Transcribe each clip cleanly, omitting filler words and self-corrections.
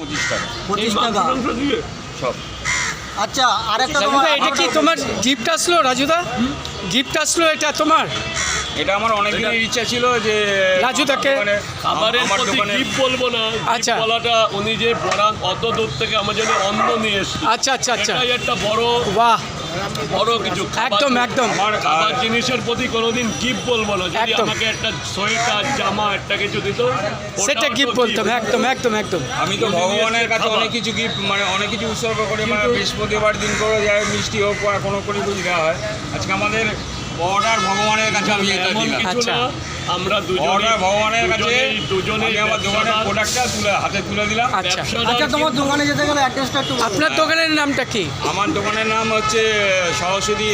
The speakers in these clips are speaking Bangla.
25 টাকা 25 টাকা সব। আচ্ছা আরেকটা রাজুদা এটা কি তোমার গিফট আসলো? রাজুদা গিফট আসলো এটা তোমার? এটা আমার অনেক দিনের ইচ্ছা ছিল যে রাজুদাকে খাবারের আমার প্রতি দোকানে গিফট বলবো না, আচ্ছা। gift বলাটা উনি যে বরান অত দূর থেকে আমার জন্য অন্ন নিয়ে এসেছে, আচ্ছা আচ্ছা আচ্ছা, এটাই একটা বড় বাহ, কিছু। একদম একদম আমার খাবার জিনিসের প্রতি কোনোদিন গিফট বলবো না। যদি একদম। আমাকে একটা সোয়েটার জামা একটা কিছু দিত সেটা গিফট বলতাম, একদম একদম একদম। আমি তো ভগবানের কাছে খাবার। অনেক কিছু গিফট মানে অনেক কিছু উৎসর্গ করি, মানে বৃহস্পতিবার দিন করে যায় মিষ্টি হোক বা কোনো করে কিছু দেওয়া হয়। আজকে আমাদের অর্ডার ভগবানের কাছে আমি এটা এমন দিলাম। কিছু আচ্ছা। না, আমরা অর্ডার ভগবানের কাছে দুজনে আমি আমার দোকানের প্রোডাক্টটা হাতে তুলে দিলাম। আচ্ছা, আচ্ছা তোমার দোকানে যেতে গেলে অ্যাড্রেসটা একটু বলো। আপনার দোকানের নামটা কি? আমার দোকানের নাম হচ্ছে সরস্বতী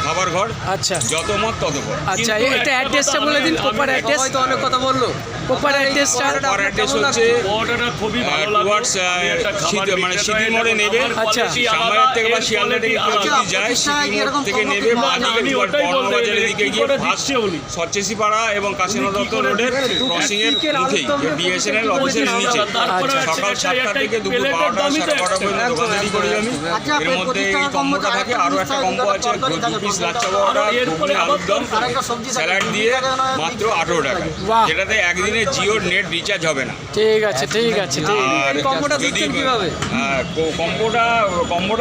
খাবার ঘর, আচ্ছা যত মত তত পথ। আচ্ছা, কিন্তু এটা একটা অ্যাড্রেসটা কথা বলে দিন, আমি- প্রপার অ্যাড্রেস, সবাই তো অনেক কথা বললো। প্রপার অ্যাড্রেসটা। আমার অ্যাড্রেস হচ্ছে অর্ডারটা খুবই ভালো লাগলো। টুয়ার্ডস আমি একটা খাবার মানে বিক্রেতা, সিটি মোড়ে এটা নেবে, আমার আচ্ছা। quality সামনের আলাদা, থেকে বা এর শিয়ালদা থেকে কেউ quality যদি আলাদা। যায় আচ্ছা, সিটি মোড় এরকম থেকে কম নেবে, কম বা না, আমি ওটাই বলতে বাজারের চাই, দিকে কি গিয়ে করে ফার্স্ট দিচ্ছে উনি? সরচেসি পাড়া এবং কাশীনাথ দত্ত করে রোডের দিচ্ছে? ক্রসিং এর চিকেন মুখেই আলুর দম বিএসএনএল অফিসের নিচে তারপরে আচ্ছা। সকাল হচ্ছে 7টা থেকে দুপুর প্লেটের 12টা দামই তো 12:30 পর্যন্ত একদম, দোকানদারি করি আমি। আচ্ছা, এর মধ্যে 25 এই টাকা কম্বোটা কম্বো থাকে, থাকে, আরও একটা 25 কম্বো আছে তরকারি থাকে, 2 পিস তরকারি লাচ্চা থাকে। পরোটা, আর এরপরে ঘুগনি, আলুর দম, আরেকটা সবজি থাকে, স্যালাড দিয়ে মাত্র 18 টাকা, বাহ। যেটাতে একদিনে জিওর নেট রিচার্জ হবে না। ঠিক আছে ঠিক আছে ঠিক আছে। আর কম্বোটা যদি দিচ্ছেন কিভাবে? কম্বোটা